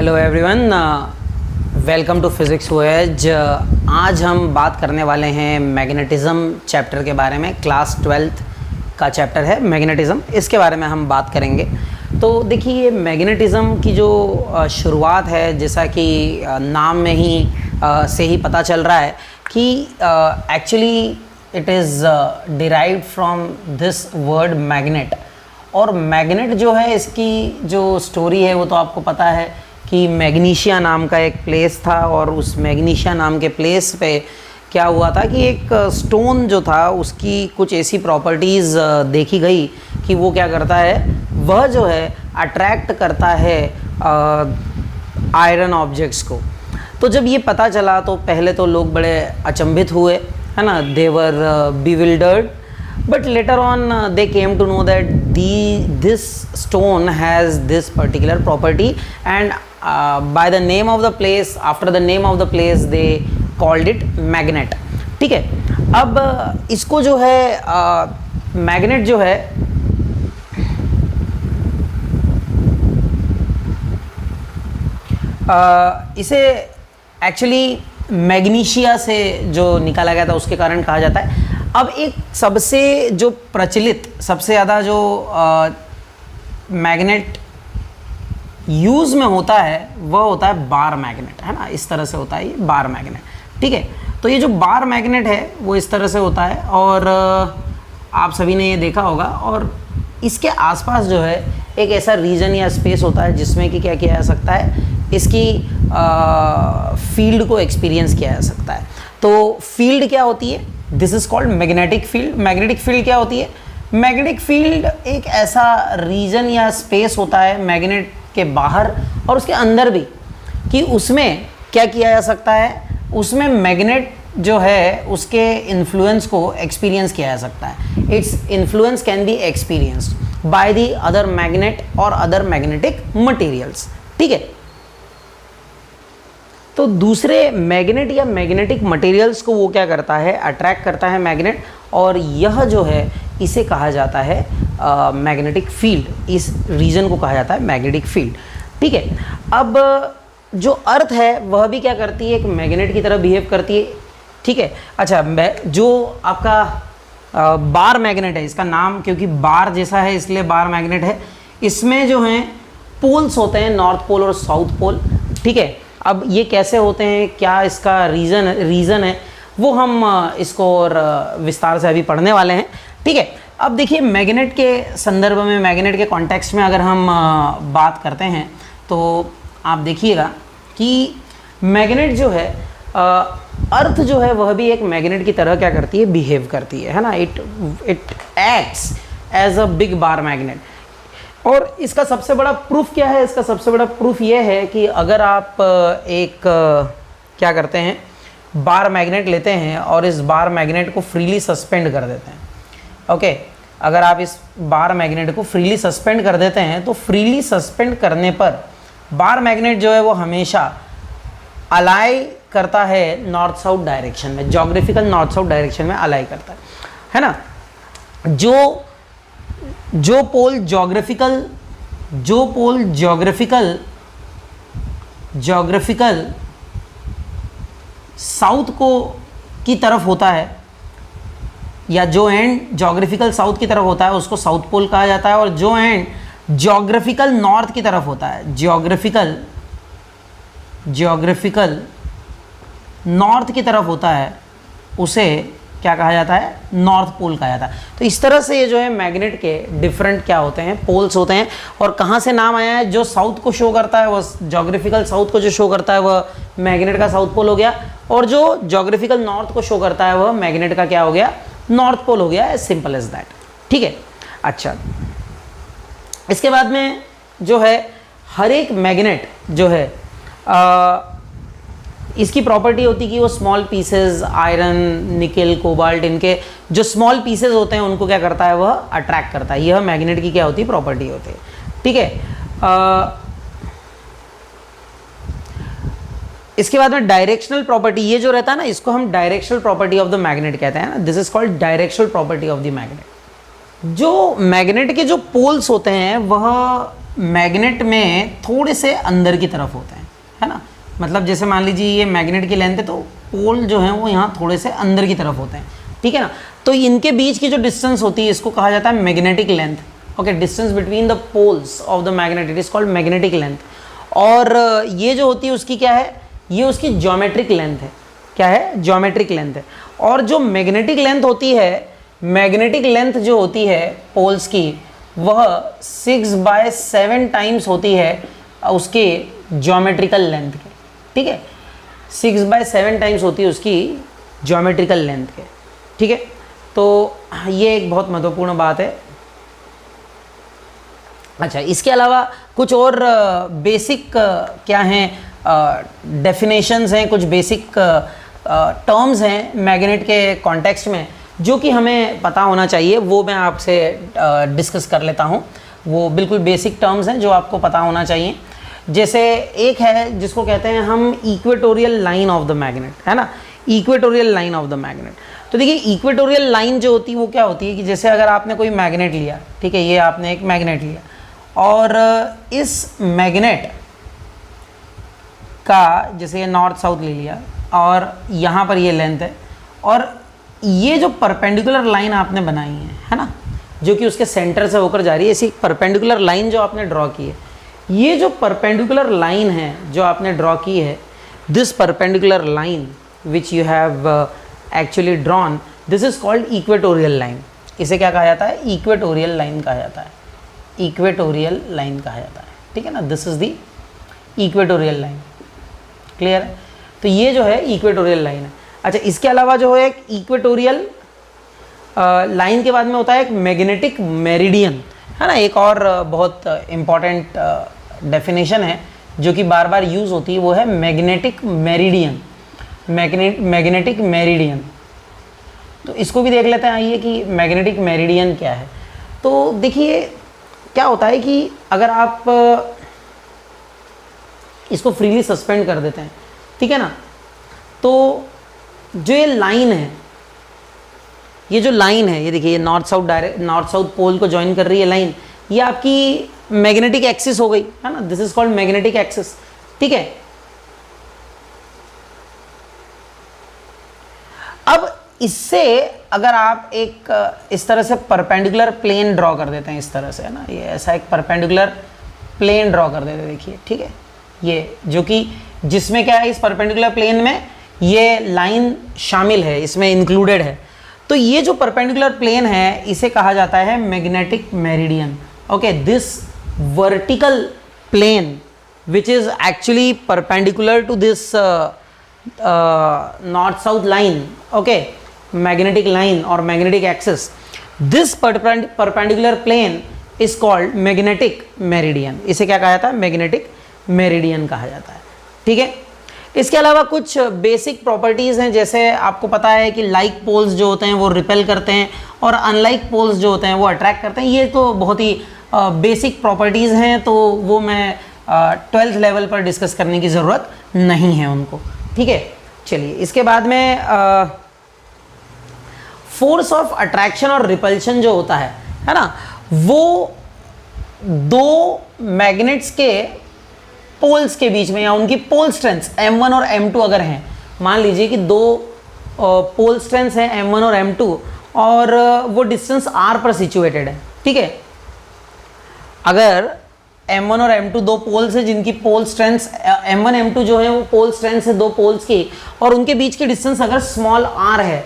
Hello everyone, welcome to physics voyage. आज हम बात करने वाले हैं मैग्नेटिज़्म चैप्टर के बारे में। क्लास 12th का चैप्टर है मैग्नेटिज़्म, इसके बारे में हम बात करेंगे। तो देखिए, ये मैग्नेटिज़्म की जो शुरुआत है, जैसा कि नाम में ही से ही पता चल रहा है कि actually it is derived from this word magnet. और मैग्नेट जो है, इसकी जो स्टोरी है वो तो आपको पता है कि मैग्नीशिया नाम का एक प्लेस था, और उस मैग्नीशिया नाम के प्लेस पे क्या हुआ था कि एक स्टोन जो था उसकी कुछ ऐसी प्रॉपर्टीज़ देखी गई कि वो क्या करता है, वह जो है अट्रैक्ट करता है आयरन ऑब्जेक्ट्स को। तो जब ये पता चला तो पहले तो लोग बड़े अचंभित हुए, है ना, दे वर bewildered. But later on they came to know that this stone has this particular property, and by the name of the place, after the name of the place, they called it magnet. ठीक है। अब इसको जो है magnet जो है इसे actually magnesia से जो निकाला गया था उसके कारण कहा जाता है। अब एक सबसे जो प्रचलित, सबसे ज़्यादा जो मैग्नेट यूज़ में होता है वह होता है बार मैग्नेट, है ना। इस तरह से होता है ये बार मैग्नेट, ठीक है। तो ये जो बार मैग्नेट है वो इस तरह से होता है, और आप सभी ने ये देखा होगा। और इसके आसपास जो है एक ऐसा रीजन या स्पेस होता है जिसमें कि क्या किया जा सकता है, इसकी फील्ड को एक्सपीरियंस किया जा सकता है। तो फील्ड क्या होती है? This is called magnetic field. Magnetic field क्या होती है? मैग्नेटिक फील्ड एक ऐसा रीजन या स्पेस होता है मैग्नेट के बाहर और उसके अंदर भी, कि उसमें क्या किया जा सकता है, उसमें मैग्नेट जो है उसके इन्फ्लुएंस को एक्सपीरियंस किया जा सकता है। Its influence can be experienced by the other magnet और अदर मैग्नेटिक मटेरियल्स, ठीक है। तो दूसरे मैग्नेट या मैग्नेटिक मटेरियल्स को वो क्या करता है, अट्रैक्ट करता है मैग्नेट, और यह जो है इसे कहा जाता है मैग्नेटिक फील्ड। इस रीजन को कहा जाता है मैग्नेटिक फील्ड, ठीक है। अब जो अर्थ है वह भी क्या करती है, एक मैग्नेट की तरह बिहेव करती है, ठीक है। अच्छा, जो आपका बार मैग्नेट है, इसका नाम क्योंकि बार जैसा है इसलिए बार मैग्नेट है। इसमें जो हैं पोल्स होते हैं, नॉर्थ पोल और साउथ पोल, ठीक है। अब ये कैसे होते हैं, क्या इसका रीज़न है, वो हम इसको और विस्तार से अभी पढ़ने वाले हैं, ठीक है। अब देखिए, मैग्नेट के संदर्भ में, मैग्नेट के कॉन्टेक्स्ट में अगर हम बात करते हैं तो आप देखिएगा कि मैग्नेट जो है, अर्थ जो है वह भी एक मैग्नेट की तरह क्या करती है, बिहेव करती है ना। It acts as a big bar magnet. और इसका सबसे बड़ा प्रूफ क्या है? इसका सबसे बड़ा प्रूफ ये है कि अगर आप एक क्या करते हैं, बार मैग्नेट लेते हैं और इस बार मैग्नेट को फ्रीली सस्पेंड कर देते हैं, ओके। अगर आप इस बार मैग्नेट को फ्रीली सस्पेंड कर देते हैं तो फ्रीली सस्पेंड करने पर बार मैग्नेट जो है वो हमेशा अलाई करता है नॉर्थ साउथ डायरेक्शन में, जोग्राफिकल नॉर्थ साउथ डायरेक्शन में अलाई करता है ना। जो पोल जोग्राफिकल साउथ को की तरफ होता है, या जो एंड जोग्राफिकल साउथ की तरफ होता है उसको साउथ पोल कहा जाता है, और जो एंड जोग्राफिकल नॉर्थ की तरफ होता है, जोग्राफिकल नॉर्थ की तरफ होता है, उसे क्या कहा जाता है, नॉर्थ पोल कहा जाता है। तो इस तरह से ये जो है मैग्नेट के डिफरेंट क्या होते हैं, पोल्स होते हैं। और कहाँ से नाम आया है, जो साउथ को शो करता है वह जोग्राफिकल साउथ को जो शो करता है वह मैग्नेट का साउथ पोल हो गया, और जो जोग्राफिकल नॉर्थ को शो करता है वह मैग्नेट का क्या हो गया, नॉर्थ पोल हो गया। एज सिंपल एज दैट, ठीक है। अच्छा, इसके बाद में जो है हर एक मैग्नेट जो है इसकी प्रॉपर्टी होती है कि वो स्मॉल पीसेस, आयरन, निकल, कोबाल्ट, इनके जो स्मॉल पीसेस होते हैं उनको क्या करता है, वह अट्रैक्ट करता है। यह मैग्नेट की क्या होती है, प्रॉपर्टी होती है, ठीक है। इसके बाद में डायरेक्शनल प्रॉपर्टी, ये जो रहता है ना, इसको हम directional property of the magnet कहते हैं ना। This is called directional property of the magnet. जो मैग्नेट के जो पोल्स होते हैं वह मैग्नेट में थोड़े से अंदर की तरफ होते हैं, है ना। मतलब जैसे मान लीजिए ये मैग्नेट की लेंथ है, तो पोल जो है वो यहाँ थोड़े से अंदर की तरफ होते हैं, ठीक है ना। तो इनके बीच की जो डिस्टेंस होती है इसको कहा जाता है magnetic length. Okay, distance between the poles of the magnet, it is called magnetic length. और ये जो होती है उसकी क्या है, ये उसकी ज्योमेट्रिक लेंथ है। क्या है, ज्योमेट्रिक लेंथ है। और जो मैग्नेटिक लेंथ होती है, मैग्नेटिक लेंथ जो होती है पोल्स की, वह 6/7 टाइम्स होती है उसके ज्योमेट्रिकल लेंथ के, ठीक है। 6/7 टाइम्स होती है उसकी ज्योमेट्रिकल लेंथ के, ठीक है। तो ये एक बहुत महत्वपूर्ण बात है। अच्छा, इसके अलावा कुछ और बेसिक क्या हैं, डेफिनेशंस हैं, कुछ बेसिक टर्म्स हैं मैग्नेट के कॉन्टेक्स्ट में जो कि हमें पता होना चाहिए, वो मैं आपसे डिस्कस कर लेता हूँ। वो बिल्कुल बेसिक टर्म्स हैं जो आपको पता होना चाहिए। जैसे एक है जिसको कहते हैं हम equatorial line of the magnet, है ना, equatorial line of the magnet. तो देखिए इक्वेटोरियल लाइन जो होती है वो क्या होती है कि जैसे अगर आपने कोई मैग्नेट लिया, ठीक है, ये आपने एक मैग्नेट लिया और इस मैग्नेट का जैसे ये नॉर्थ साउथ ले लिया और यहाँ पर ये लेंथ है, और ये जो परपेंडिकुलर लाइन आपने बनाई है ना, जो कि उसके सेंटर से होकर जा रही है, ऐसी परपेंडिकुलर लाइन जो आपने ड्रॉ की है, ये जो परपेंडिकुलर लाइन है जो आपने ड्रॉ की है, this perpendicular line which you have actually drawn, this is called equatorial line. इसे क्या कहा जाता है, इक्वेटोरियल लाइन कहा जाता है, इक्वेटोरियल लाइन कहा जाता है, ठीक है ना। This is the equatorial line, clear है। तो ये जो है इक्वेटोरियल लाइन है। अच्छा, इसके अलावा जो है एक इक्वेटोरियल लाइन के बाद में होता है एक मैग्नेटिक मेरिडियन, है ना। एक और बहुत इम्पॉर्टेंट डेफिनेशन है जो कि बार बार यूज़ होती है, वो है मैग्नेटिक मेरिडियन, मैग्नेटिक मेरिडियन। तो इसको भी देख लेते हैं, आइए कि मैग्नेटिक मेरिडियन क्या है। तो देखिए क्या होता है कि अगर आप इसको फ्रीली सस्पेंड कर देते हैं, ठीक है ना, तो जो ये लाइन है, ये जो लाइन है, ये देखिए, ये नॉर्थ साउथ पोल को ज्वाइन कर रही है लाइन, ये आपकी मैग्नेटिक एक्सिस हो गई, है ना। This is called magnetic axis, ठीक है। अब इससे अगर आप एक इस तरह से परपेंडिकुलर प्लेन ड्रॉ कर देते हैं, इस तरह से, है ना, ये ऐसा एक परपेंडिकुलर प्लेन ड्रॉ कर देते हैं, देखिए, ठीक है, ये जो कि जिसमें क्या है, इस परपेंडिकुलर प्लेन में ये लाइन शामिल है, इसमें इंक्लूडेड है। तो ये जो परपेंडिकुलर प्लेन है इसे कहा जाता है magnetic meridian. Okay, this vertical plane which is actually perpendicular to this north south line, okay, magnetic line और magnetic axis, this perpendicular plane is called magnetic meridian. इसे क्या कहा जाता है, मैग्नेटिक मेरिडियन कहा जाता है, ठीक है। इसके अलावा कुछ बेसिक प्रॉपर्टीज़ हैं, जैसे आपको पता है कि लाइक पोल्स जो होते हैं वो रिपेल करते हैं और अनलाइक पोल्स जो होते हैं वो अट्रैक्ट करते हैं। ये तो बहुत ही बेसिक प्रॉपर्टीज़ हैं, तो वो मैं 12th लेवल पर डिस्कस करने की ज़रूरत नहीं है उनको, ठीक है। चलिए, इसके बाद में फोर्स ऑफ अट्रैक्शन और रिपल्शन जो होता है ना, वो दो मैग्नेट्स के पोल्स के बीच में या उनकी पोल स्ट्रेंथ्स M1 और M2 अगर हैं, मान लीजिए कि दो पोल स्ट्रेंथ्स हैं M1 और M2 और वो डिस्टेंस R पर सिचुएटेड है, ठीक है। अगर M1 और M2 दो पोल्स हैं जिनकी पोल स्ट्रेंथ्स M1 M2 जो है वो पोल स्ट्रेंथ्स है दो पोल्स की, और उनके बीच की डिस्टेंस अगर स्मॉल r है,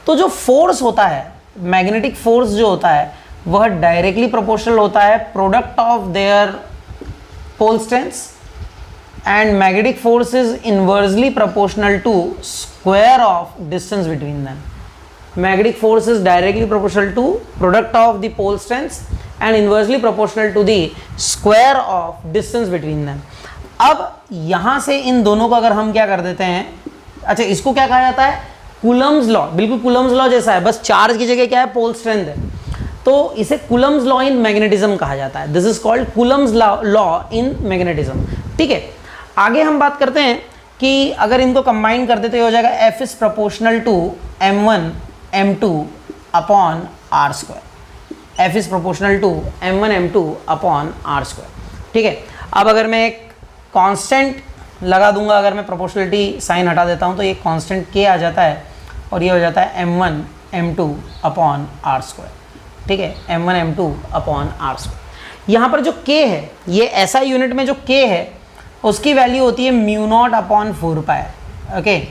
तो जो फोर्स होता है, मैग्नेटिक फोर्स जो होता है, वह डायरेक्टली प्रोपोर्शनल होता है product of their pole strengths, and magnetic force is inversely proportional to square of distance between them. Magnetic force is directly proportional to product of the pole strengths and inversely proportional to the square of distance between them. अब यहाँ से इन दोनों को अगर हम क्या कर देते हैं, अच्छा, इसको क्या कहा जाता है, कूलम्स लॉ। बिल्कुल कूलम्स लॉ जैसा है, बस चार्ज की जगह क्या है, पोल स्ट्रेंथ है, तो इसे कूलम्स लॉ इन मैग्नेटिज्म कहा जाता है। This is called Coulomb's law in magnetism, ठीक है। आगे हम बात करते हैं कि अगर इनको कंबाइन कर देते हो जाएगा F is proportional to M1 M2 upon R square. F is proportional to M1 M2 upon R square. ठीक है। अब अगर मैं एक कांस्टेंट लगा दूंगा, अगर मैं प्रोपोर्शनलिटी साइन हटा देता हूं तो ये कांस्टेंट k आ जाता है और ये हो जाता है m1 m2 upon R square, ठीक है, m1 m2 upon R square. यहाँ पर जो k है, ये SI यूनिट में जो k है उसकी वैल्यू होती है mu not upon 4 pi, okay,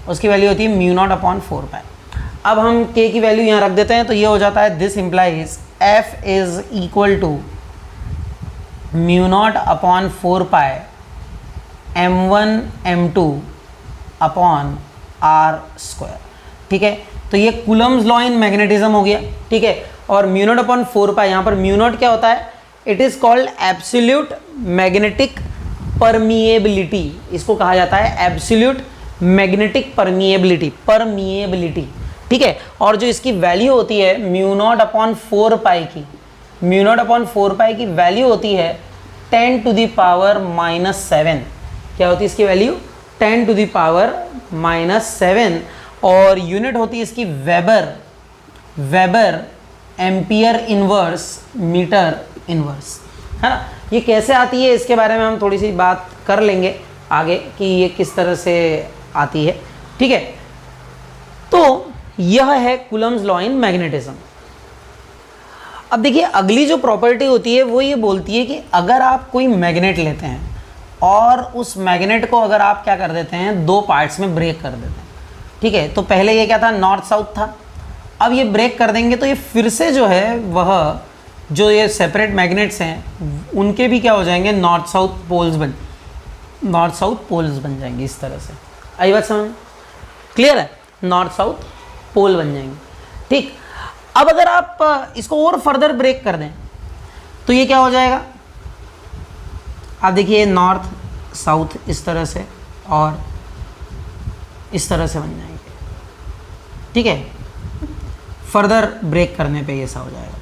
उसकी वैल्यू होती है म्यू नॉट अपॉन 4 पाई। अब हम k की वैल्यू यहाँ रख देते हैं तो ये हो जाता है this implies f is equal to mu not upon 4 pi m1 m2 upon R square, ठीक है। तो ये कूलम्स लॉ इन मैग्नेटिज्म हो गया, ठीक है। और म्यू नॉट अपॉन 4 पाई, यहाँ पर म्यू नॉट क्या होता है, it is called absolute magnetic permeability, इसको कहा जाता है एब्सोल्यूट मैग्नेटिक परमिएबिलिटी, ठीक है। और जो इसकी वैल्यू होती है म्यू नॉट अपॉन 4 पाई की, म्यू नॉट अपॉन 4 पाई की वैल्यू होती है 10 टू द पावर -7, क्या होती है इसकी वैल्यू 10 टू द पावर -7, और यूनिट होती है इसकी weber ampere inverse metre inverse, है ना। ये कैसे आती है इसके बारे में हम थोड़ी सी बात कर लेंगे आगे कि ये किस तरह से आती है, ठीक है। तो यह है कूलम्स लॉ इन मैग्नेटिज्म। अब देखिए अगली जो प्रॉपर्टी होती है वो ये बोलती है कि अगर आप कोई मैग्नेट लेते हैं और उस मैग्नेट को अगर आप क्या कर देते हैं, दो पार्ट्स में ब्रेक कर देते हैं, ठीक है। तो पहले ये क्या था, नॉर्थ साउथ था, अब ये ब्रेक कर देंगे तो ये फिर से जो है वह जो ये सेपरेट मैग्नेट्स हैं उनके भी क्या हो जाएंगे, नॉर्थ साउथ पोल्स बन जाएंगे इस तरह से। आई बात समझ, क्लियर है, नॉर्थ साउथ पोल बन जाएंगे, ठीक। अब अगर आप इसको और फर्दर ब्रेक कर दें तो ये क्या हो जाएगा, आप देखिए नॉर्थ साउथ इस तरह से और इस तरह से बन जाएंगे, ठीक है। फर्दर ब्रेक करने पे ये सा हो जाएगा।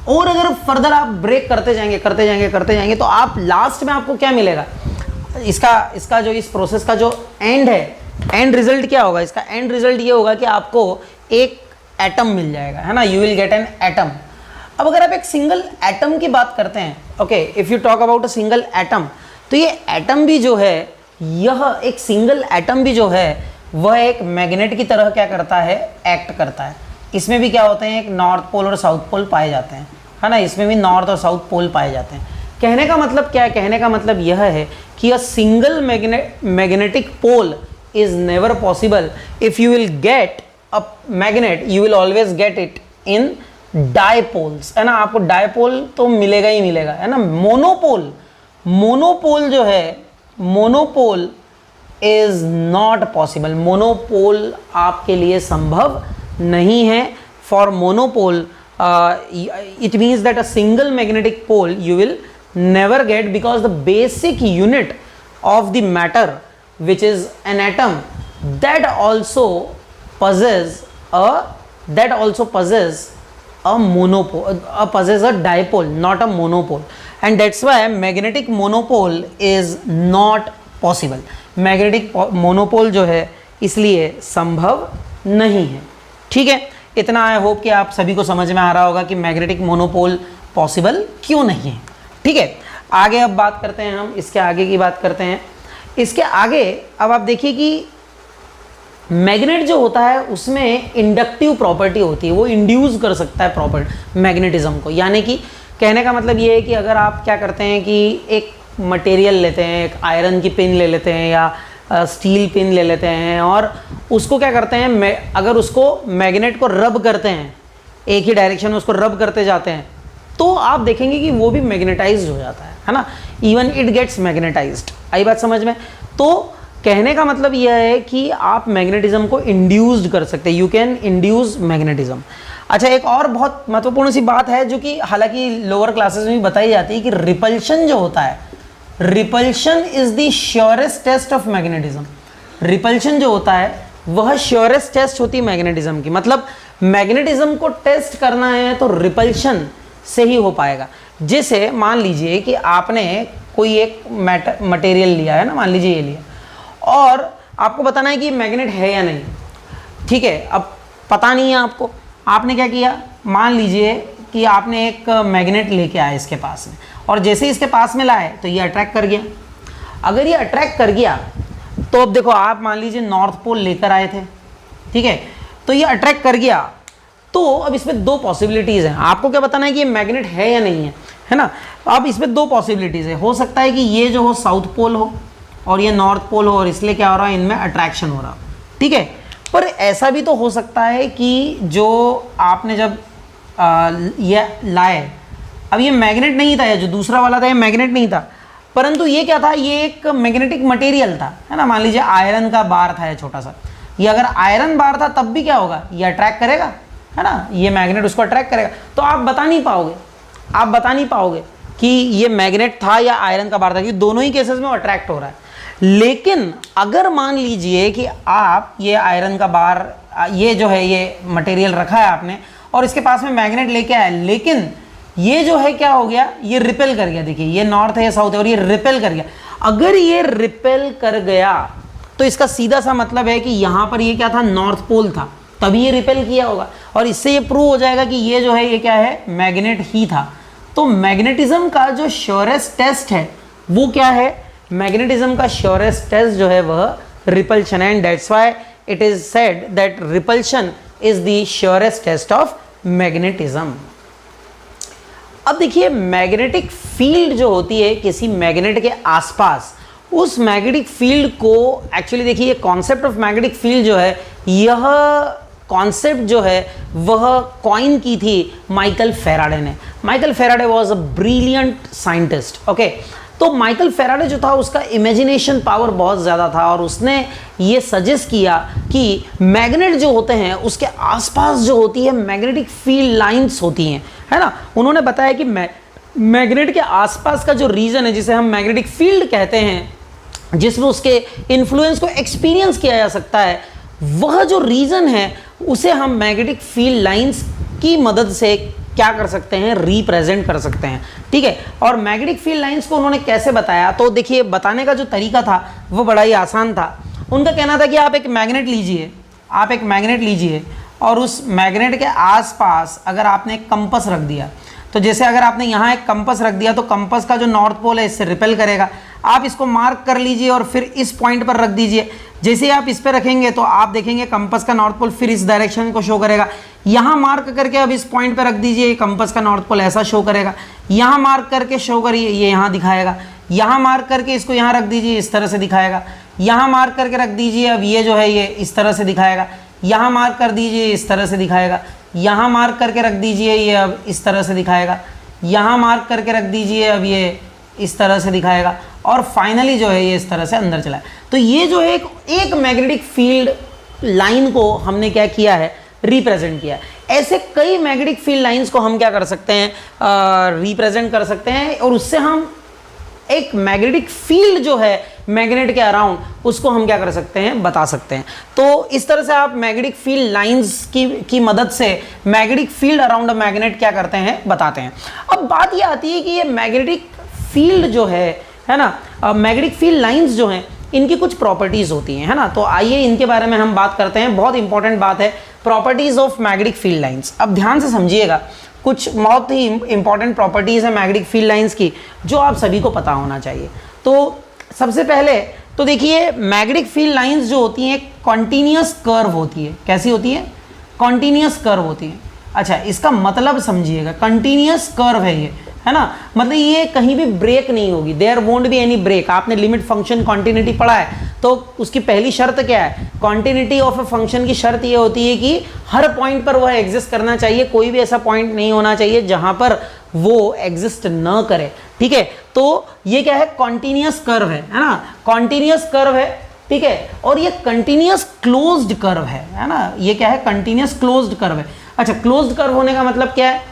और अगर फर्दर आप ब्रेक करते जाएंगे तो आप लास्ट में आपको क्या मिलेगा, इसका जो इस प्रोसेस का जो एंड है, एंड रिजल्ट क्या होगा, इसका एंड रिजल्ट ये होगा कि आपको एक एटम मिल जाएगा, है ना, you will get an atom. अब अगर आप एक सिंगल एटम की बात करते हैं, okay, if you talk about a single atom, तो ये एटम भी जो है, यह एक सिंगल एटम भी जो है वह एक मैग्नेट की तरह क्या करता है, एक्ट करता है। इसमें भी क्या होते हैं, एक नॉर्थ पोल और साउथ पोल पाए जाते हैं, है ना, इसमें भी नॉर्थ और साउथ पोल पाए जाते हैं। कहने का मतलब क्या है, कहने का मतलब यह है कि a single magnetic pole is never possible. If you will get a magnet you will always get it in dipoles, है ना, आपको डायपोल तो मिलेगा ही मिलेगा, है ना। मोनोपोल जो है, monopole is not possible, monopole आपके लिए संभव नहीं है। For monopole it means that a single magnetic pole you will never get, because the basic unit of the matter, which is an atom, that also possesses a monopole, possesses a dipole, not a monopole, and that's why magnetic monopole is not possible. Magnetic monopole जो है इसलिए संभव नहीं है, ठीक है। इतना I hope कि आप सभी को समझ में आ रहा होगा कि मैग्नेटिक मोनोपोल पॉसिबल क्यों नहीं है, ठीक है। आगे अब बात करते हैं, हम इसके आगे की बात करते हैं। इसके आगे अब आप देखिए कि मैग्नेट जो होता है उसमें इंडक्टिव प्रॉपर्टी होती है, वो इंड्यूस कर सकता है प्रॉपर्टी मैग्नेटिज्म को। यानी कि कहने का मतलब ये है कि अगर आप क्या करते हैं कि एक मटेरियल लेते हैं, एक आयरन की पिन ले लेते हैं या स्टील पिन ले लेते हैं और उसको क्या करते हैं, अगर उसको मैग्नेट को रब करते हैं, एक ही डायरेक्शन में उसको रब करते जाते हैं, तो आप देखेंगे कि वो भी मैग्नेटाइज्ड हो जाता है ना, इवन इट गेट्स मैग्नेटाइज्ड। आई बात समझ में। तो कहने का मतलब यह है कि आप मैग्नेटिज्म को इंड्यूस्ड कर सकते हैं, यू कैन इंड्यूस मैग्नेटिज्म। अच्छा, एक और बहुत महत्वपूर्ण सी बात है जो कि हालांकि लोअर क्लासेस में भी बताई जाती है कि रिपल्शन जो होता है, repulsion is the surest test of magnetism. Repulsion जो होता है वह श्योरेस्ट टेस्ट होती है मैग्नेटिज्म की। मतलब मैग्नेटिज्म को टेस्ट करना है तो रिपल्शन से ही हो पाएगा। जैसे मान लीजिए कि आपने कोई एक मटेरियल लिया है ना, मान लीजिए ये लिया, और आपको बताना है कि मैग्नेट है या नहीं, ठीक है। अब पता नहीं है आपको, आपने क्या किया, मान लीजिए कि आपने एक मैग्नेट लेके आए इसके पास में और जैसे ही इसके पास में लाए तो ये अट्रैक्ट कर गया। अगर ये अट्रैक्ट कर गया तो अब देखो आप मान लीजिए नॉर्थ पोल लेकर आए थे, ठीक है, तो ये अट्रैक्ट कर गया, तो अब इसमें दो पॉसिबिलिटीज़ हैं। आपको क्या बताना है कि ये मैग्नेट है या नहीं है ना। अब इसमें दो पॉसिबिलिटीज़ है, हो सकता है कि ये जो हो साउथ पोल हो और ये नॉर्थ पोल हो और इसलिए क्या हो रहा है, इनमें अट्रैक्शन हो रहा, ठीक है। पर ऐसा भी तो हो सकता है कि जो आपने जब ये लाए, अब ये मैग्नेट नहीं था, या जो दूसरा वाला था ये मैग्नेट नहीं था, परंतु ये क्या था, ये एक मैग्नेटिक मटेरियल था, है ना। मान लीजिए आयरन का बार था ये छोटा सा, ये अगर आयरन बार था तब भी क्या होगा, ये अट्रैक्ट करेगा, है ना, ये मैग्नेट उसको अट्रैक्ट करेगा। तो आप बता नहीं पाओगे कि ये मैग्नेट था या आयरन का बार था, क्योंकि दोनों ही केसेस में अट्रैक्ट हो रहा है। लेकिन अगर मान लीजिए कि आप ये आयरन का बार, ये जो है ये मटेरियल रखा है आपने और इसके पास में मैग्नेट लेके आए, लेकिन ये जो है क्या हो गया, ये रिपेल कर गया। देखिए ये नॉर्थ है, ये साउथ है और ये रिपेल कर गया। अगर ये रिपेल कर गया तो इसका सीधा सा मतलब है कि यहां पर ये क्या था, नॉर्थ पोल था, तभी ये रिपेल किया होगा। और इससे ये प्रूव हो जाएगा कि ये जो है ये क्या है, मैग्नेट ही था। तो मैग्नेटिज्म का जो श्योरेस्ट टेस्ट है वो क्या है, मैग्नेटिज्म का श्योरेस्ट टेस्ट जो है वह रिपल्शन है। And that's why it is said that repulsion is the surest test of magnetism. अब देखिए मैग्नेटिक फील्ड जो होती है किसी मैग्नेट के आसपास, उस मैग्नेटिक फील्ड को एक्चुअली देखिए कॉन्सेप्ट ऑफ मैग्नेटिक फील्ड जो है, यह कॉन्सेप्ट जो है वह कॉइन की थी माइकल फेराडे ने। Michael Faraday was a brilliant scientist, okay. तो माइकल फेराडे जो था उसका इमेजिनेशन पावर बहुत ज़्यादा था और उसने ये सजेस्ट किया कि मैग्नेट जो होते हैं उसके आसपास जो होती है मैग्नेटिक फील्ड लाइंस होती हैं, है ना। उन्होंने बताया कि मैग्नेट के आसपास का जो रीजन है जिसे हम मैग्नेटिक फील्ड कहते हैं, जिसमें उसके इन्फ्लुएंस को एक्सपीरियंस किया जा सकता है, वह जो रीजन है उसे हम मैग्नेटिक फील्ड लाइंस की मदद से क्या कर सकते हैं, रिप्रेजेंट कर सकते हैं, ठीक है। और मैग्नेटिक फील्ड लाइंस को उन्होंने कैसे बताया, तो देखिए बताने का जो तरीका था वो बड़ा ही आसान था। उनका कहना था कि आप एक मैग्नेट लीजिए और उस मैग्नेट के आसपास अगर आपने एक कंपस रख दिया, तो जैसे अगर आपने यहाँ एक कंपस रख दिया तो कंपस का जो नॉर्थ पोल है इससे रिपेल करेगा। आप इसको मार्क कर लीजिए और फिर इस पॉइंट पर रख दीजिए। जैसे ही आप इस पर रखेंगे तो आप देखेंगे कंपस का नॉर्थ पोल फिर इस डायरेक्शन को शो करेगा। यहाँ मार्क करके अब इस पॉइंट पर रख दीजिए, कंपस का नॉर्थ पोल ऐसा शो करेगा। यहाँ मार्क करके शो करिए, ये यहाँ दिखाएगा। यहाँ मार्क करके इसको यहाँ रख दीजिए, इस तरह से दिखाएगा। यहाँ मार्क करके रख दीजिए, अब ये जो है ये इस तरह से दिखाएगा। यहाँ मार्क कर दीजिए, इस तरह से दिखाएगा। यहाँ मार्क करके रख दीजिए, ये अब इस तरह से दिखाएगा। यहाँ मार्क करके रख दीजिए, अब ये इस तरह से दिखाएगा। और फाइनली जो है ये इस तरह से अंदर चला है। तो ये जो है एक मैग्नेटिक फील्ड लाइन को हमने क्या किया है, रिप्रेजेंट किया है। ऐसे कई मैग्नेटिक फील्ड लाइंस को हम क्या कर सकते हैं, रिप्रेजेंट कर सकते हैं और उससे हम एक मैग्नेटिक फील्ड जो है मैग्नेट के अराउंड, उसको हम क्या कर सकते हैं, बता सकते हैं। तो इस तरह से आप मैग्नेटिक फील्ड लाइंस की मदद से magnetic field around a magnet क्या करते हैं, बताते हैं। अब बात ये आती है कि ये मैग्नेटिक फील्ड जो है ना, मैग्नेटिक फील्ड लाइंस जो हैं इनकी कुछ प्रॉपर्टीज होती हैं, है ना। तो आइए इनके बारे में हम बात करते हैं। बहुत इंपॉर्टेंट बात है, properties of magnetic field lines. अब ध्यान से समझिएगा, कुछ बहुत ही इंपॉर्टेंट प्रॉपर्टीज है मैग्नेटिक फील्ड लाइंस की जो आप सभी को पता होना चाहिए। तो सबसे पहले तो देखिए मैग्नेटिक फील्ड लाइंस जो होती हैं कॉन्टिन्यूअस कर्व होती है। कैसी होती है, कॉन्टिन्यूअस कर्व होती है। अच्छा, इसका मतलब समझिएगा, कंटिन्यूअस कर्व है ये, है ना, मतलब ये कहीं भी ब्रेक नहीं होगी, there won't be any break. आपने लिमिट फंक्शन कॉन्टिन्यूटी पढ़ा है, तो उसकी पहली शर्त क्या है, कॉन्टिन्यूटी ऑफ ए फंक्शन की शर्त ये होती है कि हर पॉइंट पर वह एग्जिस्ट करना चाहिए, कोई भी ऐसा पॉइंट नहीं होना चाहिए जहां पर वो एग्जिस्ट न करे, ठीक है। तो ये क्या है, कॉन्टिन्यूअस कर्व है ना, कॉन्टिन्यूअस कर्व है, ठीक है। और ये कंटिन्यूअस क्लोज्ड कर्व है ना, ये क्या है, कंटिन्यूअस क्लोज्ड कर्व है। अच्छा, क्लोज्ड कर्व होने का मतलब क्या है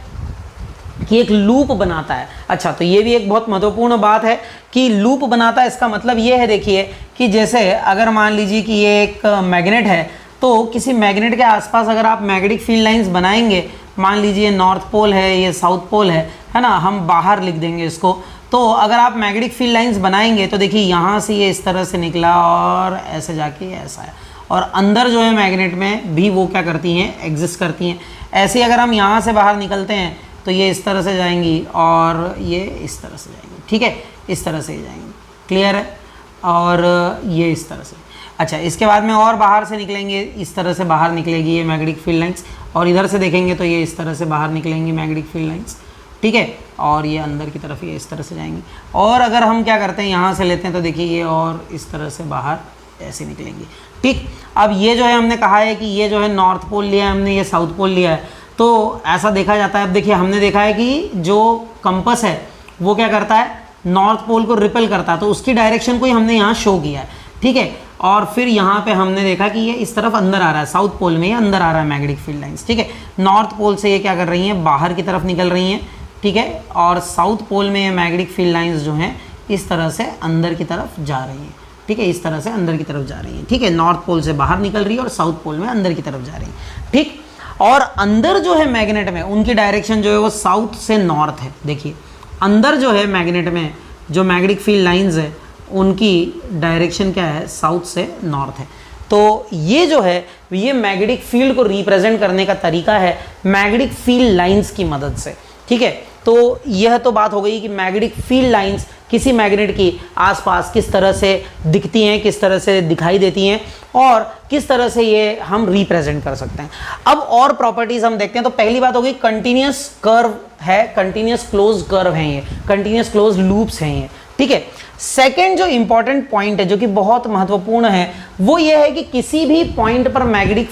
कि एक लूप बनाता है। अच्छा, तो ये भी एक बहुत महत्वपूर्ण बात है कि लूप बनाता है। इसका मतलब ये है, देखिए कि जैसे अगर मान लीजिए कि ये एक मैग्नेट है, तो किसी मैग्नेट के आसपास अगर आप मैग्नेटिक फील्ड लाइंस बनाएंगे, मान लीजिए नॉर्थ पोल है, ये साउथ पोल है ना, हम बाहर लिख देंगे इसको। तो अगर आप मैग्नेटिक फील्ड लाइंस बनाएंगे तो देखिए यहाँ से ये इस तरह से निकला और ऐसे जाके ऐसा है, और अंदर जो है मैग्नेट में भी वो क्या करती हैं, एग्जिस्ट करती हैं। ऐसे अगर हम यहाँ से बाहर निकलते हैं तो तो ये इस तरह से जाएंगी और ये इस तरह से जाएंगी, ठीक है, इस तरह से जाएंगी, क्लियर है, और ये इस तरह से। अच्छा, इसके बाद में और बाहर से निकलेंगे, इस तरह से बाहर निकलेगी ये मैग्नेटिक फील्ड लाइंस, और इधर से देखेंगे तो ये इस तरह से बाहर निकलेंगी मैग्नेटिक फील्ड लाइंस, ठीक है, और ये अंदर की तरफ ये इस तरह से जाएंगी। और अगर हम क्या करते हैं, यहाँ से लेते हैं तो देखिए ये और इस तरह से बाहर ऐसे निकलेंगी, ठीक। अब ये जो है हमने कहा है कि ये जो है नॉर्थ पोल लिया है हमने, ये साउथ पोल लिया है, तो ऐसा देखा जाता है। अब देखिए हमने देखा है कि जो कंपास है वो क्या करता है, नॉर्थ पोल को रिपेल करता है, तो उसकी डायरेक्शन को ही हमने यहाँ शो किया है, ठीक है। और फिर यहाँ पे हमने देखा कि ये इस तरफ अंदर आ रहा है, साउथ पोल में ये अंदर आ रहा है मैग्नेटिक फील्ड लाइंस, ठीक है। नॉर्थ पोल से ये क्या कर रही हैं, बाहर की तरफ निकल रही हैं, ठीक है, और साउथ पोल में ये मैग्नेटिक फील्ड लाइंस जो हैं इस तरह से अंदर की तरफ जा रही हैं, ठीक है, इस तरह से अंदर की तरफ जा रही हैं, ठीक है। नॉर्थ पोल से बाहर निकल रही है और साउथ पोल में अंदर की तरफ जा रही हैं, ठीक। और अंदर जो है मैग्नेट में उनकी डायरेक्शन जो है वो साउथ से नॉर्थ है। देखिए अंदर जो है मैग्नेट में जो मैग्नेटिक फील्ड लाइंस है उनकी डायरेक्शन क्या है, साउथ से नॉर्थ है। तो ये जो है ये मैग्नेटिक फील्ड को रिप्रेजेंट करने का तरीका है मैग्नेटिक फील्ड लाइंस की मदद से, ठीक है। तो यह तो बात हो गई कि मैग्नेटिक फील्ड लाइंस किसी मैग्नेट की आसपास किस तरह से दिखती हैं, किस तरह से दिखाई देती हैं और किस तरह से ये हम रिप्रेजेंट कर सकते हैं। अब और प्रॉपर्टीज हम देखते हैं। तो पहली बात होगी कंटिन्यूस कर्व है, कंटिन्यूस क्लोज कर्व हैं ये, कंटिन्यूस क्लोज लूप्स हैं ये, ठीक है। सेकेंड जो इंपॉर्टेंट पॉइंट है जो कि बहुत महत्वपूर्ण है वो ये है कि किसी भी पॉइंट पर मैग्नेटिक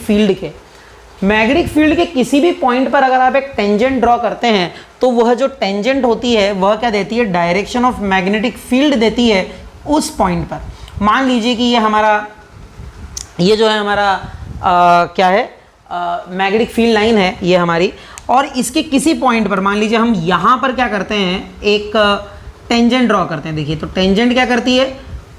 फील्ड के किसी भी पॉइंट पर अगर आप एक टेंजेंट ड्रॉ करते हैं तो वह जो टेंजेंट होती है वह क्या देती है, डायरेक्शन ऑफ मैग्नेटिक फील्ड देती है उस पॉइंट पर। मान लीजिए कि ये जो है हमारा क्या है, मैग्नेटिक फील्ड लाइन है ये हमारी, और इसके किसी पॉइंट पर मान लीजिए हम यहाँ पर क्या करते हैं, एक टेंजेंट ड्रॉ करते हैं। देखिए तो टेंजेंट क्या करती है,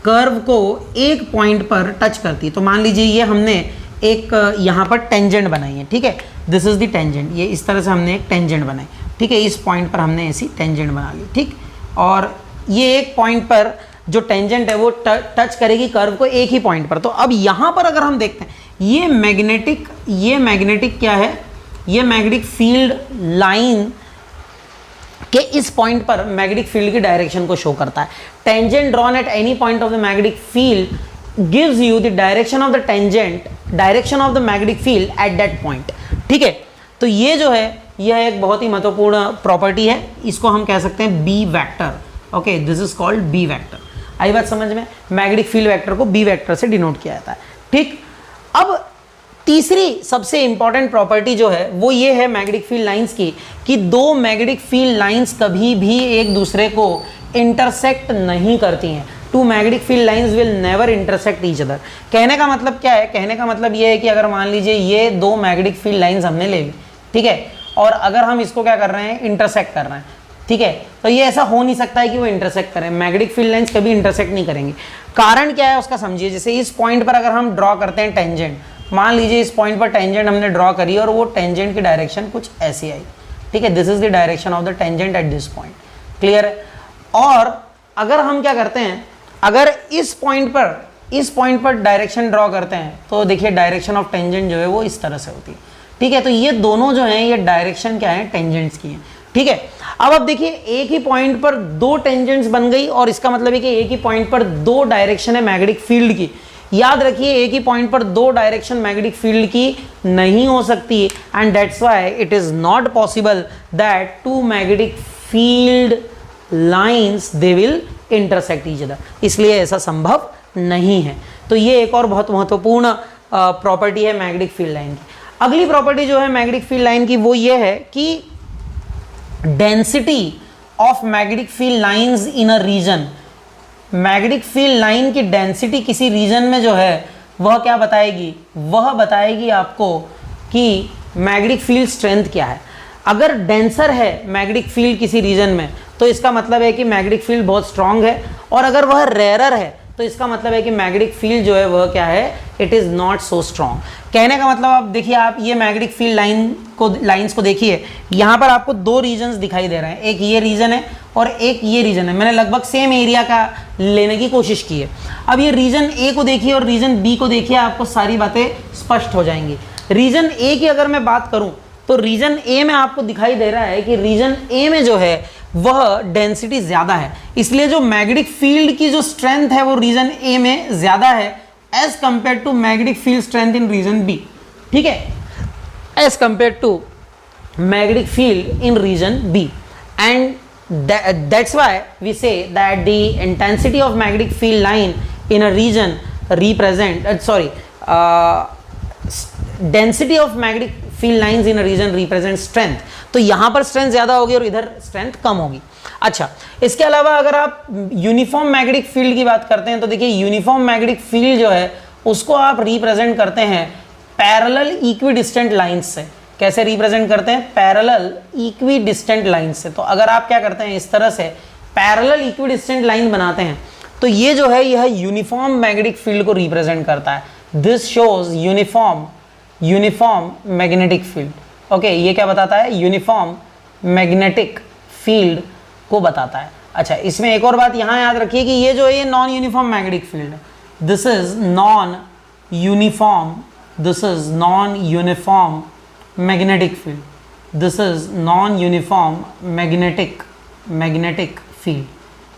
कर्व को एक पॉइंट पर टच करती है। तो मान लीजिए ये हमने एक यहाँ पर टेंजेंट बनाई है, ठीक है, दिस इज द टेंजेंट, ये इस तरह से हमने एक टेंजेंट बनाई, ठीक है, इस पॉइंट पर हमने ऐसी टेंजेंट बना ली, ठीक। और ये एक पॉइंट पर जो टेंजेंट है वो टच करेगी कर्व को एक ही पॉइंट पर। तो अब यहाँ पर अगर हम देखते हैं ये मैग्नेटिक क्या है, ये मैग्नेटिक फील्ड लाइन के इस पॉइंट पर मैग्नेटिक फील्ड की डायरेक्शन को शो करता है। Tangent drawn at any point of the magnetic field gives you the direction of the tangent, direction of the magnetic field at that point, ठीक है। तो ये जो है यह एक बहुत ही महत्वपूर्ण प्रॉपर्टी है, इसको हम कह सकते हैं B vector, okay, this is called B vector. आई बात समझ में, मैग्नेटिक फील्ड वेक्टर को बी वेक्टर से डिनोट किया जाता है, ठीक। अब तीसरी सबसे इंपॉर्टेंट प्रॉपर्टी जो है वो ये है मैग्नेटिक फील्ड लाइंस की कि दो मैग्नेटिक फील्ड लाइंस कभी भी एक दूसरे को इंटरसेक्ट नहीं करती हैं। Two magnetic field lines will never intersect each other. कहने का मतलब क्या है, कहने का मतलब ये है कि अगर मान लीजिए ये दो मैग्नेटिक फील्ड लाइंस हमने ले ली, ठीक है, और अगर हम इसको क्या कर रहे हैं, इंटरसेक्ट कर रहे हैं, ठीक है, तो ये ऐसा हो नहीं सकता है कि वो इंटरसेक्ट करें। मैग्नेटिक फील्ड लाइंस कभी इंटरसेक्ट नहीं करेंगे। कारण क्या है उसका समझिए। जैसे इस पॉइंट पर अगर हम ड्रॉ करते हैं टेंजेंट, मान लीजिए इस पॉइंट पर टेंजेंट हमने ड्रॉ करी और वो टेंजेंट की डायरेक्शन कुछ ऐसी आई, ठीक है, this is the direction of the tangent at this point, clear है। और अगर हम क्या करते हैं, अगर इस पॉइंट पर डायरेक्शन ड्रॉ करते हैं तो देखिए डायरेक्शन ऑफ टेंजेंट जो है वो इस तरह से होती है, ठीक है। तो ये दोनों जो हैं ये डायरेक्शन क्या है, टेंजेंट्स की हैं, ठीक है। अब देखिए एक ही पॉइंट पर दो टेंजेंट्स बन गई और इसका मतलब है कि एक ही पॉइंट पर दो डायरेक्शन है मैग्नेटिक फील्ड की। याद रखिए एक ही पॉइंट पर दो डायरेक्शन मैग्नेटिक फील्ड की नहीं हो सकती, and that's why it is not possible that two magnetic field lines they will intersect each other, इसलिए ऐसा संभव नहीं है। तो ये एक और बहुत महत्वपूर्ण प्रॉपर्टी है मैग्नेटिक फील्ड लाइन की। अगली प्रॉपर्टी जो है मैग्नेटिक फील्ड लाइन की वो ये है कि density of magnetic field lines in a region, magnetic field line की डेंसिटी किसी रीजन में जो है वह क्या बताएगी, वह बताएगी आपको कि मैग्नेटिक फील्ड स्ट्रेंथ क्या है। अगर डेंसर है मैग्नेटिक फील्ड किसी रीजन में तो इसका मतलब है कि मैग्नेटिक फील्ड बहुत स्ट्रांग है, और अगर वह रेयरर है तो इसका मतलब है कि मैग्नेटिक फील्ड जो है वह क्या है, it is not so strong. कहने का मतलब आप देखिए, आप ये मैग्नेटिक फील्ड लाइंस को देखिए, यहाँ पर आपको दो रीजन्स दिखाई दे रहे हैं, एक ये रीजन है और एक ये रीजन है। मैंने लगभग सेम एरिया का लेने की कोशिश की है। अब ये रीजन ए को देखिए और रीजन बी को देखिए, आपको सारी बातें स्पष्ट हो जाएंगी। रीजन ए की अगर मैं बात करूँ तो रीजन ए में आपको दिखाई दे रहा है कि रीजन ए में जो है वह डेंसिटी ज्यादा है, इसलिए जो मैग्नेटिक फील्ड की जो स्ट्रेंथ है वो रीजन ए में ज्यादा है as compare to magnetic field strength in region B. ठीक है, एज कंपेयर टू magnetic field in region B, and that's why we say that the intensity of magnetic field line in a region represent density of magnetic field lines in a region represent strength। तो यहाँ पर strength ज़्यादा होगी और इधर strength कम होगी। अच्छा, इसके अलावा अगर आप यूनिफॉर्म मैग्नेटिक फील्ड की बात करते हैं तो देखिए यूनिफॉर्म मैग्नेटिक फील्ड जो है उसको आप रिप्रेजेंट करते हैं पैरेलल इक्विडिस्टेंट लाइंस से। कैसे रिप्रेजेंट करते हैं? पैरेलल इक्विडिस्टेंट लाइन से। तो अगर आप क्या करते हैं, इस तरह से पैरेलल इक्विडिस्टेंट लाइन बनाते हैं तो ये जो है यह यूनिफॉर्म मैग्नेटिक फील्ड को रिप्रेजेंट करता है। This shows uniform magnetic field. Okay, ये क्या बताता है? यूनिफॉर्म मैग्नेटिक फील्ड को बताता है। अच्छा, इसमें एक और बात यहाँ याद रखिए कि ये जो है ये नॉन यूनिफॉर्म मैग्नेटिक फील्ड है। This is non uniform magnetic field. This is non-uniform magnetic field.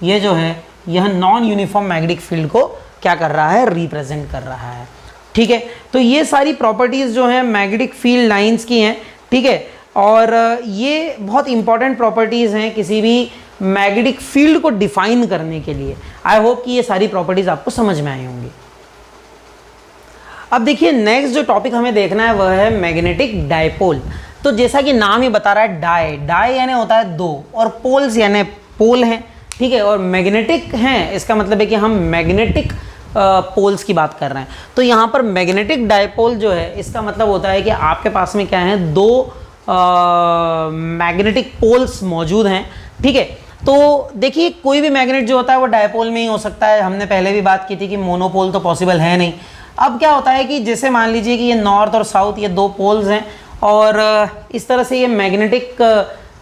ये जो है यह नॉन यूनिफॉर्म मैग्नेटिक फील्ड को क्या कर रहा है? रिप्रेजेंट कर रहा है। ठीक है, तो ये सारी प्रॉपर्टीज जो है मैग्नेटिक फील्ड लाइंस की हैं। ठीक है, और ये बहुत इंपॉर्टेंट प्रॉपर्टीज हैं किसी भी मैग्नेटिक फील्ड को डिफाइन करने के लिए। आई होप कि ये सारी प्रॉपर्टीज आपको समझ में आई होंगी। अब देखिए नेक्स्ट जो टॉपिक हमें देखना है वह है मैग्नेटिक डायपोल। तो जैसा कि नाम ही बता रहा है डाई यानी होता है दो, और पोल्स यानी पोल हैं। ठीक है, और मैग्नेटिक हैं, इसका मतलब है कि हम मैग्नेटिक पोल्स की बात कर रहे हैं। तो यहाँ पर मैग्नेटिक डायपोल जो है इसका मतलब होता है कि आपके पास में क्या है, दो मैग्नेटिक पोल्स मौजूद हैं। ठीक है, तो देखिए कोई भी मैग्नेट जो होता है वो डायपोल में ही हो सकता है। हमने पहले भी बात की थी कि मोनोपोल तो पॉसिबल है नहीं। अब क्या होता है कि जैसे मान लीजिए कि ये नॉर्थ और साउथ ये दो पोल्स हैं और इस तरह से ये मैग्नेटिक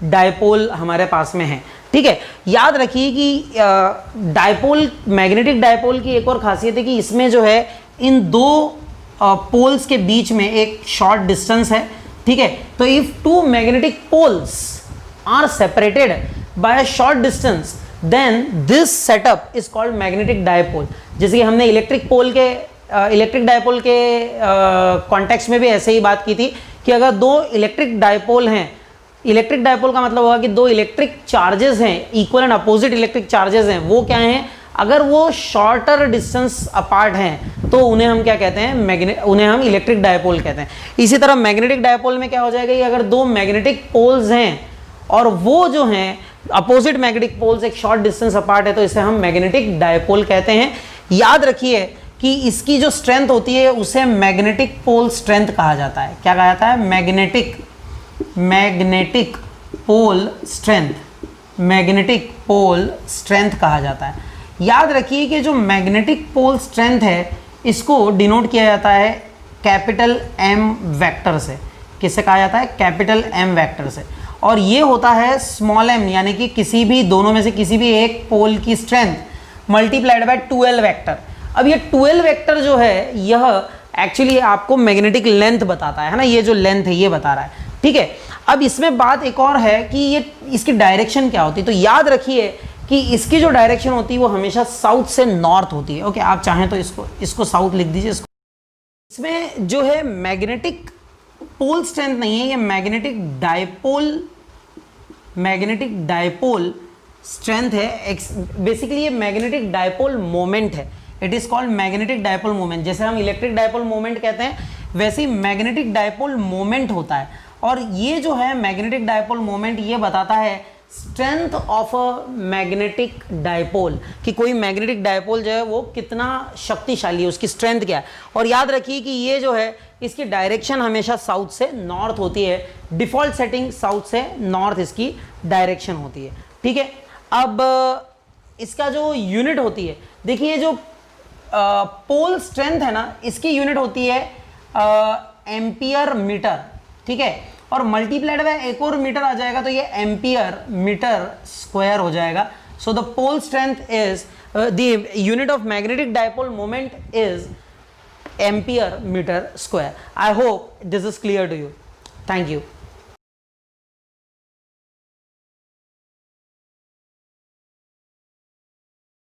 डायपोल हमारे पास में है। ठीक है, याद रखिए कि मैग्नेटिक डायपोल की एक और खासियत है कि इसमें जो है इन दो पोल्स के बीच में एक शॉर्ट डिस्टेंस है। ठीक है, तो if two magnetic poles are separated by a short distance then this setup is called magnetic dipole. जैसे कि हमने इलेक्ट्रिक डायपोल के कॉन्टेक्स्ट में भी ऐसे ही बात की थी कि अगर दो इलेक्ट्रिक डायपोल हैं, इलेक्ट्रिक डायपोल का मतलब होगा कि दो इलेक्ट्रिक चार्जेस हैं, equal and opposite electric charges हैं, वो क्या हैं, अगर वो शॉर्टर डिस्टेंस अपार्ट हैं तो उन्हें हम क्या कहते हैं, उन्हें हम इलेक्ट्रिक डायपोल कहते हैं। इसी तरह मैग्नेटिक डायपोल में क्या हो जाएगा कि अगर दो मैग्नेटिक पोल्स हैं और वो जो हैं अपोजिट मैग्नेटिक पोल्स एक शॉर्ट डिस्टेंस अपार्ट है तो इसे हम मैग्नेटिक डायपोल कहते हैं। याद रखिए कि इसकी जो स्ट्रेंथ होती है उसे मैग्नेटिक पोल स्ट्रेंथ कहा जाता है। क्या कहा जाता है? मैग्नेटिक पोल स्ट्रेंथ कहा जाता है। याद रखिए कि जो मैग्नेटिक पोल स्ट्रेंथ है इसको डिनोट किया जाता है कैपिटल एम वेक्टर से। किससे कहा जाता है? कैपिटल एम वेक्टर से। और ये होता है स्मॉल एम, यानी कि किसी भी दोनों में से किसी भी एक पोल की स्ट्रेंथ मल्टीप्लाइड बाय 12 वेक्टर। अब ये 12 वेक्टर जो है यह एक्चुअली आपको मैग्नेटिक लेंथ बताता है ना, ये जो लेंथ है ये बता रहा है। ठीक है, अब इसमें बात एक और है कि ये इसकी डायरेक्शन क्या होती है। तो याद रखिए कि इसकी जो डायरेक्शन होती है वो हमेशा साउथ से नॉर्थ होती है। ओके, आप चाहें तो इसको साउथ लिख दीजिए। इसमें जो है मैग्नेटिक पोल स्ट्रेंथ नहीं है, ये मैग्नेटिक डायपोल स्ट्रेंथ है। बेसिकली ये मैग्नेटिक डायपोल मोमेंट है। It is called magnetic dipole moment. जैसे हम इलेक्ट्रिक डायपोल मोमेंट कहते हैं वैसे ही मैग्नेटिक डायपोल मोमेंट होता है। और ये जो है मैग्नेटिक डायपोल मोमेंट ये बताता है strength of a magnetic dipole, कि कोई मैग्नेटिक डायपोल जो है वो कितना शक्तिशाली है, उसकी स्ट्रेंथ क्या है। और याद रखिए कि ये जो है इसकी डायरेक्शन हमेशा साउथ से नॉर्थ होती है। डिफॉल्ट सेटिंग साउथ से नॉर्थ इसकी डायरेक्शन होती है। ठीक है, अब इसका जो यूनिट होती है, देखिए जो पोल स्ट्रेंथ है ना इसकी यूनिट होती है एम्पियर मीटर। ठीक है, और मल्टीप्लाइड बाय एक और मीटर आ जाएगा तो ये एम्पियर मीटर स्क्वायर हो जाएगा। So the pole strength is the unit of magnetic dipole moment is ampere metre square. I hope this is clear to you. Thank you.